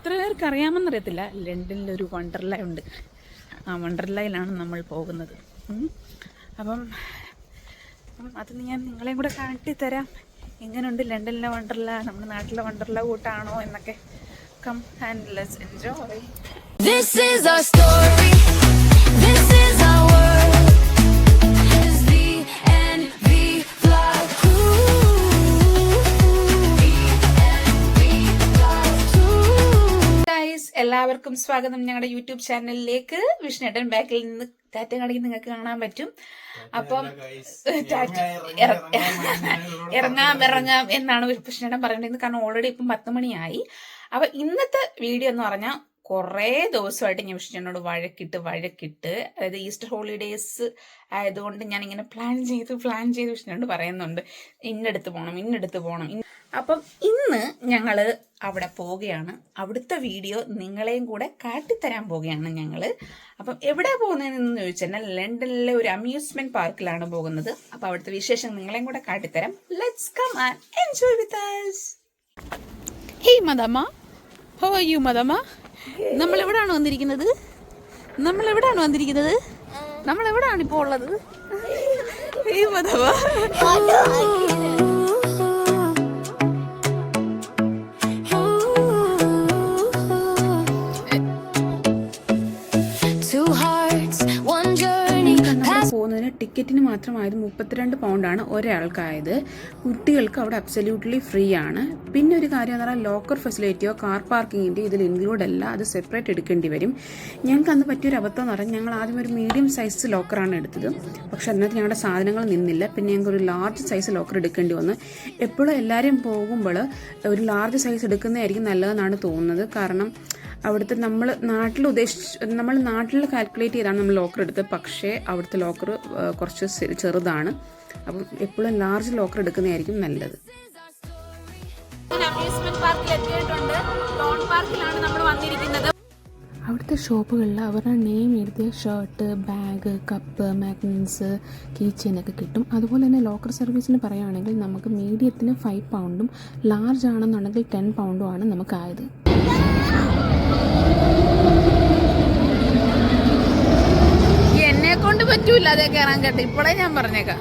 എത്ര പേർക്ക് അറിയാമെന്നറിയത്തില്ല, ലണ്ടനിലൊരു വണ്ടർല ഉണ്ട്. ആ വണ്ടർലയിലാണ് നമ്മൾ പോകുന്നത്. അപ്പം അത് ഞാൻ നിങ്ങളെയും കൂടെ കാട്ടിത്തരാം. എങ്ങനെയുണ്ട് ലണ്ടനിലെ വണ്ടർല, നമ്മുടെ നാട്ടിലെ വണ്ടർല കൂട്ടാണോ എന്നൊക്കെ. Come and let's enjoy. This is our story. This is our world. It's VNV Vlog. Guys, എല്ലാവർക്കും സ്വാഗതം ഞങ്ങളുടെ യൂട്യൂബ് ചാനലിലേക്ക്. വിഷ്ണുട്ടൻ ബാക്കിൽ നിന്ന് ടാറ്റ കാണിക്ക് നിങ്ങൾക്ക് കാണാൻ പറ്റും. അപ്പം ഇറങ്ങാം എന്നാണ് വിഷ്ണുട്ടൻ പറയുന്നത്. കാരണം ഓൾറെഡി ഇപ്പം 10 മണിയായി. അപ്പൊ ഇന്നത്തെ വീഡിയോ എന്ന് പറഞ്ഞാൽ കുറേ ദിവസമായിട്ട് ഞാൻ വിഷ്ണുവിനോട് വഴക്കിട്ട് അതായത് ഈസ്റ്റർ ഹോളിഡേയ്സ് ആയതുകൊണ്ട് ഞാൻ ഇങ്ങനെ പ്ലാൻ ചെയ്ത് വിഷ്ണുവിനോട് പറയുന്നുണ്ട് ഇന്നടുത്ത് പോകണം. അപ്പം ഇന്ന് ഞങ്ങൾ അവിടെ പോവുകയാണ്. അവിടുത്തെ വീഡിയോ നിങ്ങളെയും കൂടെ കാട്ടിത്തരാൻ പോവുകയാണ് ഞങ്ങൾ. അപ്പം എവിടെ പോകുന്നതെന്ന് ചോദിച്ചാൽ ലണ്ടനിലെ ഒരു അമ്യൂസ്മെന്റ് പാർക്കിലാണ് പോകുന്നത്. അപ്പം അവിടുത്തെ വിശേഷം നിങ്ങളെയും കൂടെ കാട്ടിത്തരാം. Let's come and enjoy with us. Hey മദാമ്മ, ഹൗ ആർ യു മദാമ്മ? നമ്മൾ എവിടെയാണ് വന്നിരിക്കുന്നത്? നമ്മൾ എവിടെയാണ് ഇപ്പോൾ ഉള്ളത്? ഹേയ് മദാമ്മ. പോകുന്നതിന് ടിക്കറ്റിന് മാത്രമായത് 32 പൗണ്ടാണ് ഒരാൾക്കായത്. കുട്ടികൾക്ക് അവിടെ അബ്സല്യൂട്ട്ലി ഫ്രീ ആണ്. പിന്നെ ഒരു കാര്യം എന്ന് പറഞ്ഞാൽ ലോക്കർ ഫെസിലിറ്റിയോ കാർ പാർക്കിങ്ങിൻ്റെ ഇതിൽ ഇൻക്ലൂഡ് അല്ല, അത് സെപ്പറേറ്റ് എടുക്കേണ്ടി വരും. ഞങ്ങൾക്ക് അന്ന് പറ്റിയൊരു അബദ്ധം എന്ന് പറഞ്ഞാൽ ഞങ്ങൾ ആദ്യം ഒരു മീഡിയം സൈസ് ലോക്കറാണ് എടുത്തത്. പക്ഷെ അതിനകത്ത് ഞങ്ങളുടെ സാധനങ്ങൾ നിന്നില്ല. പിന്നെ ഞങ്ങൾക്ക് ഒരു ലാർജ് സൈസ് ലോക്കർ എടുക്കേണ്ടി വന്നു. എപ്പോഴും എല്ലാവരും പോകുമ്പോൾ ഒരു ലാർജ് സൈസ് എടുക്കുന്നതായിരിക്കും നല്ലതെന്നാണ് തോന്നുന്നത്. കാരണം അവിടുത്തെ നമ്മൾ നാട്ടിൽ കാൽക്കുലേറ്റ് ചെയ്താണ് നമ്മൾ ലോക്കർ എടുത്തത്. പക്ഷേ അവിടുത്തെ ലോക്കർ കുറച്ച് ചെറുതാണ്. അപ്പം എപ്പോഴും ലാർജ് ലോക്കർ എടുക്കുന്നതായിരിക്കും നല്ലത്. അമ്യൂസ്മെന്റ് പാർക്കിൽ എത്തിയിട്ടുണ്ട്. ടൗൺ പാർക്കിലാണ് നമ്മൾ വന്നിരിക്കുന്നത്. അവിടുത്തെ ഷോപ്പുകളിൽ അവരുടെ നെയിം എഴുതിയ shirt, bag, cup, magnets, key ചെയിനൊക്കെ കിട്ടും. അതുപോലെ തന്നെ ലോക്കർ സർവീസിന് പറയുകയാണെങ്കിൽ നമുക്ക് മീഡിയത്തിന് 5 പൗണ്ടും ലാർജ് ആണെന്നുണ്ടെങ്കിൽ 10 പൗണ്ടും ആണ് നമുക്കായത്. എന്നെ കൊണ്ട് പറ്റൂല അതേ കയറാൻ കേട്ടോ. ഇപ്പോഴേ ഞാൻ പറഞ്ഞേക്കാം.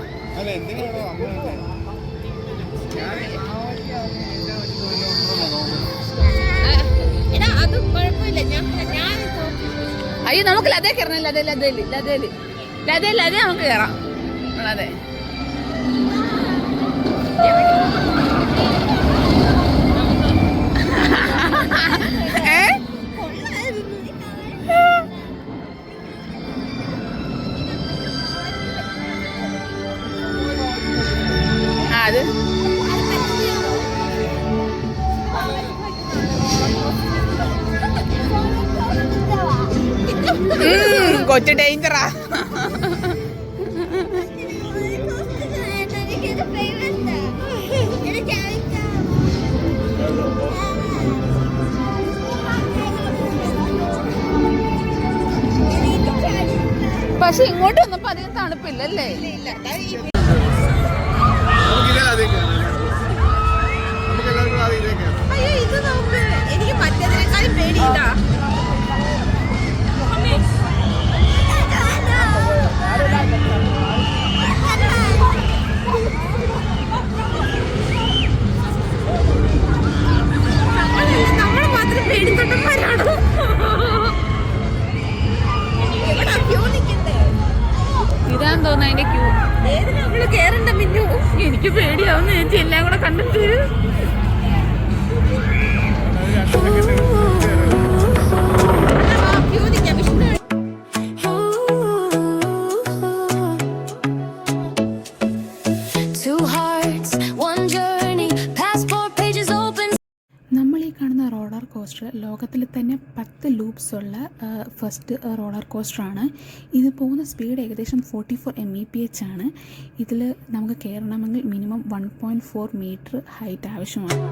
അയ്യോ നമുക്ക് ലതേ കയറണം. ലതേ നമുക്ക് കയറാം. അതെ അത് കൊച്ചു ഡേഞ്ചറാ. പക്ഷെ ഇങ്ങോട്ട് വന്നപ്പോ അധികം തണുപ്പില്ലല്ലേ? അയ്യോ ഇത് നോക്ക്, എനിക്ക് മറ്റേതിനേക്കാളും പേടിയില്ല. നമ്മൾ മാത്രം പേടിത്തൊട്ടന്മാരാണോ? ഇതാന്ന് തോന്നുന്നു അതിന്റെ ക്യൂ. നമ്മള് കേറണ്ട മിന്നു. എനിക്ക് പേടിയാവുന്ന ചേച്ചി എല്ലാം കൂടെ കണ്ടിട്ട്. നമ്മൾ ഈ കാണുന്ന റോളർ കോസ്റ്റർ ലോകത്തിൽ തന്നെ 10 ലൂപ്സ് ഉള്ള ഫസ്റ്റ് റോളർ കോസ്റ്ററാണ്. ഇത് പോകുന്ന സ്പീഡ് ഏകദേശം 44 mph ആണ്. ഇതിൽ നമുക്ക് കയറണമെങ്കിൽ മിനിമം 1.4 മീറ്റർ ഹൈറ്റ് ആവശ്യമാണ്.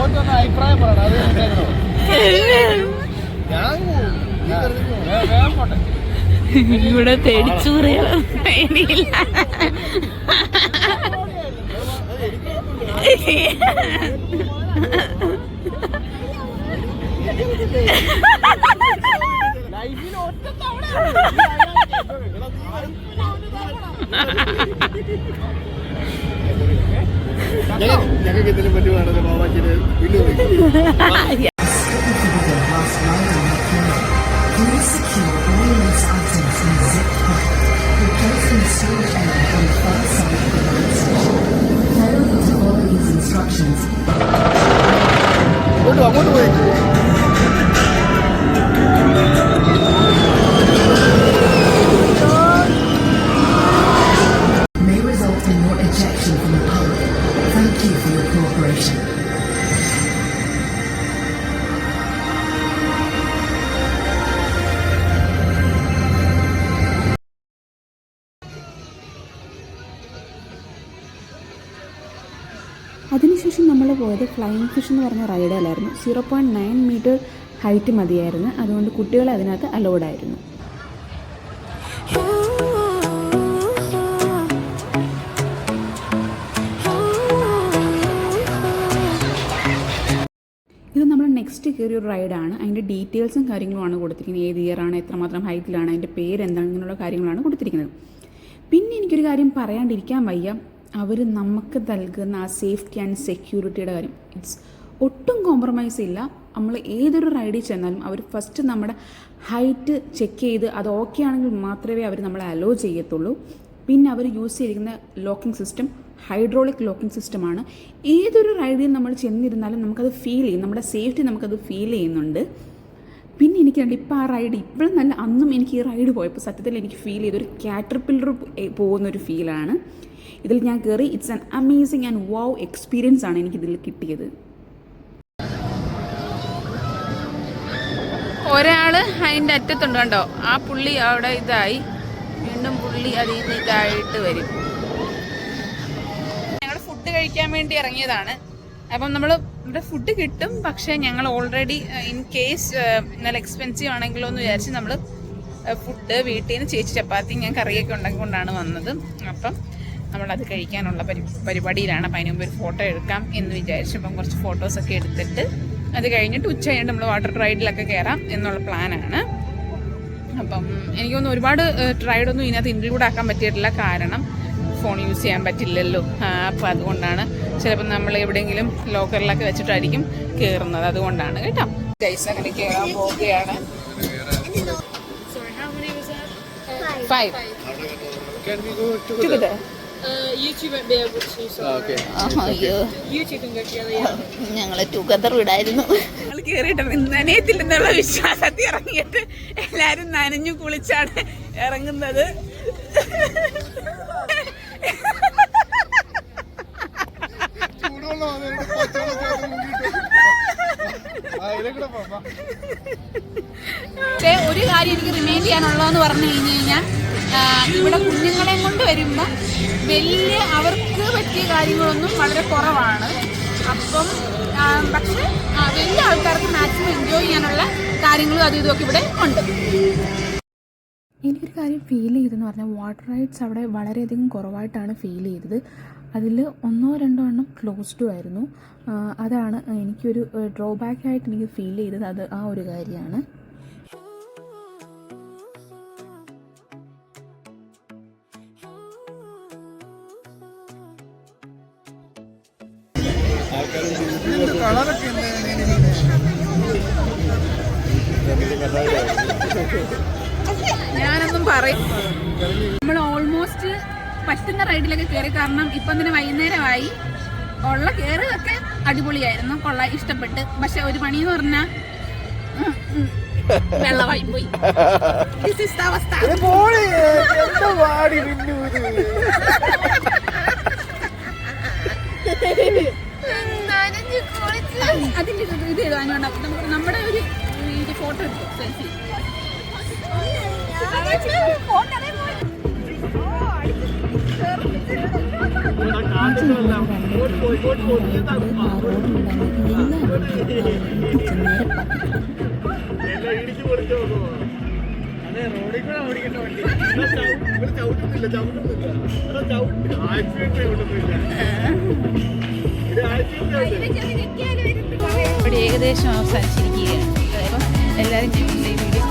അഭിപ്രായം പറയണം. ഇവിടെ തെടിച്ചൂറിയാണ് ഞങ്ങൾക്ക് ഇതിനെ പറ്റുവാണെങ്കിൽ ബാബാച്ചിന് വീണ്ടും Please secure all loose items in a zip pack. Replace in the storage area on the far side of the right section. Follow to follow these instructions. അങ്ങോട്ട് പോയി. May result in your ejection from the public. Thank you for your cooperation. അതിനുശേഷം നമ്മൾ പോയത് flying fish എന്ന് പറഞ്ഞ റൈഡിലായിരുന്നു. 0.9 metre height മതിയായിരുന്നു. അതുകൊണ്ട് കുട്ടികളെ അതിനകത്ത് അലൗഡ് ആയിരുന്നു. ഇത് നമ്മൾ നെക്സ്റ്റ് കയറിയ ഒരു റൈഡാണ്. അതിൻ്റെ ഡീറ്റെയിൽസും കാര്യങ്ങളുമാണ് കൊടുത്തിരിക്കുന്നത്. ഏത് ഇയറാണ്, എത്രമാത്രം ഹൈറ്റിലാണ്, അതിൻ്റെ പേരെന്താണ്, ഇങ്ങനെയുള്ള കാര്യങ്ങളാണ് കൊടുത്തിരിക്കുന്നത്. പിന്നെ എനിക്കൊരു കാര്യം പറയാണ്ടിരിക്കാൻ വയ്യ. അവർ നമുക്ക് നൽകുന്ന ആ സേഫ്റ്റി ആൻഡ് സെക്യൂരിറ്റിയുടെ കാര്യം ഒട്ടും കോംപ്രമൈസ് ഇല്ല. നമ്മൾ ഏതൊരു റൈഡിൽ ചെന്നാലും അവർ ഫസ്റ്റ് നമ്മുടെ ഹൈറ്റ് ചെക്ക് ചെയ്ത് അത് ഓക്കെ ആണെങ്കിൽ മാത്രമേ അവർ നമ്മളെ അലോ ചെയ്യത്തുള്ളൂ. പിന്നെ അവർ യൂസ് ചെയ്തിരിക്കുന്ന ലോക്കിംഗ് സിസ്റ്റം ഹൈഡ്രോളിക് ലോക്കിംഗ് സിസ്റ്റമാണ്. ഏതൊരു റൈഡിൽ നമ്മൾ ചെന്നിരുന്നാലും നമുക്കത് ഫീൽ ചെയ്യും, നമ്മുടെ സേഫ്റ്റി നമുക്കത് ഫീൽ ചെയ്യുന്നുണ്ട്. പിന്നെ എനിക്ക് കണ്ട് ഇപ്പോൾ ആ റൈഡ് ഇപ്പോഴും നല്ല, അന്നും എനിക്ക് ഈ റൈഡ് പോയപ്പോൾ സത്യത്തിൽ എനിക്ക് ഫീൽ ചെയ്തൊരു കാറ്റർപില്ലർ പോകുന്നൊരു ഫീലാണ്. ഇതിൽ ഞാൻ കയറി. It's an amazing and wow experience ആണ് എനിക്കിതിൽ കിട്ടിയത്. ഒരാള് അതിൻ്റെ അറ്റത്തുണ്ട് കണ്ടോ, ആ പുള്ളി അവിടെ ഇതായി, വീണ്ടും പുള്ളി അതിൽ നിന്ന് ഇതായിട്ട് വരും. ഞങ്ങൾ ഫുഡ് കഴിക്കാൻ വേണ്ടി ഇറങ്ങിയതാണ്. അപ്പം നമ്മൾ ഇവിടെ ഫുഡ് കിട്ടും, പക്ഷേ ഞങ്ങൾ ഓൾറെഡി ഇൻ കേസ് നല്ല എക്സ്പെൻസീവ് ആണെങ്കിലോ എന്ന് വിചാരിച്ച് നമ്മൾ ഫുഡ് വീട്ടിൽ നിന്ന് ചേച്ചി ചപ്പാത്തി ഞാൻ കറിയൊക്കെ ഉണ്ടാക്കിക്കൊണ്ടാണ് വന്നത്. അപ്പം നമ്മളത് കഴിക്കാനുള്ള പരിപാടിയിലാണ്. അപ്പം അതിന് മുമ്പ് ഒരു ഫോട്ടോ എടുക്കാം എന്ന് വിചാരിച്ചു. അപ്പം കുറച്ച് ഫോട്ടോസൊക്കെ എടുത്തിട്ട് അത് കഴിഞ്ഞിട്ട് ഉച്ച കഴിഞ്ഞിട്ട് നമ്മൾ വാട്ടർ റൈഡിലൊക്കെ കയറാം എന്നുള്ള പ്ലാനാണ്. അപ്പം എനിക്കൊന്നും ഒരുപാട് റൈഡൊന്നും ഇതിനകത്ത് ഇൻക്ലൂഡ് ആക്കാൻ പറ്റിയിട്ടില്ല, കാരണം ഫോൺ യൂസ് ചെയ്യാൻ പറ്റില്ലല്ലോ. അപ്പോൾ അതുകൊണ്ടാണ് ചിലപ്പോൾ നമ്മൾ എവിടെയെങ്കിലും ലോക്കറിലൊക്കെ വെച്ചിട്ടായിരിക്കും കയറുന്നത്, അതുകൊണ്ടാണ് കേട്ടോ. ഗൈസ് അങ്ങനെ കയറാൻ പോവുകയാണ്. 5 Can we go together? YouTube won't be able to, so Okay. അയ്യോ, YouTube can go together, yeah. ഞങ്ങള് ടുഗദർ ഇടായിരുന്നു. ഞങ്ങൾ കയറിയിട്ട് നനയത്തില്ലെന്നുള്ള വിശ്വാസത്തിൽ ഇറങ്ങിയിട്ട് എല്ലാരും നനഞ്ഞു കുളിച്ചാണ് ഇറങ്ങുന്നത്. ഒരു കാര്യം എനിക്ക് റിമൈൻഡ് ചെയ്യാനുള്ളതെന്ന് പറഞ്ഞു കഴിഞ്ഞു കഴിഞ്ഞാൽ, ഇവിടെ കുഞ്ഞുങ്ങളെയും കൊണ്ട് വരുമ്പോൾ വലിയ അവർക്ക് പറ്റിയ കാര്യങ്ങളൊന്നും വളരെ കുറവാണ്. അപ്പം പക്ഷെ വലിയ ആൾക്കാർക്ക് മാക്സിമം എൻജോയ് ചെയ്യാനുള്ള കാര്യങ്ങളും അതും ഇതൊക്കെ ഇവിടെ ഉണ്ട്. എനിക്കൊരു കാര്യം ഫീൽ ചെയ്തതെന്ന് പറഞ്ഞാൽ വാട്ടർ റൈഡ്സ് അവിടെ വളരെയധികം കുറവായിട്ടാണ് ഫീൽ ചെയ്തത്. അതിൽ 1-2 എണ്ണം ക്ലോസ്ഡും ആയിരുന്നു. അതാണ് എനിക്കൊരു ഡ്രോബാക്കായിട്ട് എനിക്ക് ഫീൽ ചെയ്തത്. അത് ആ ഒരു കാര്യമാണ്. ഞാനൊന്നും പറയും, നമ്മൾ ഓൾമോസ്റ്റ് പറ്റുന്ന റൈഡിലൊക്കെ കയറി. കാരണം ഇപ്പം തന്നെ വൈകുന്നേരമായി. ഉള്ള കയറിയൊക്കെ അടിപൊളിയായിരുന്നു, കൊള്ളാം, ഇഷ്ടപ്പെട്ട്. പക്ഷെ ഒരു പണിയെന്ന് പറഞ്ഞാൽ വെള്ളമായി പോയി. അവസ്ഥ അതിന്റെ ഇത് എഴുതാനുണ്ട്. അപ്പം നമുക്ക് നമ്മുടെ ഒരു ഫോട്ടോ എടുത്തു സെൽഫി. എല്ലാം ഇടിച്ചു പൊളിച്ചു നോക്കുമോ? അതെ, റോഡിൽ കൂടെ ഓടിക്കേണ്ട വണ്ടി. ഇവിടെ ചവിട്ടുന്നില്ല. ആക്സിഡന്റ് ചവിട്ടുന്നില്ല. ഇത് ആക്സിഡന്റ് ഇവിടെ ഏകദേശം അവസാനിച്ചിരിക്കുകയാണ്. അപ്പം എല്ലാവരും ഞങ്ങളുടെ ഈ വീഡിയോ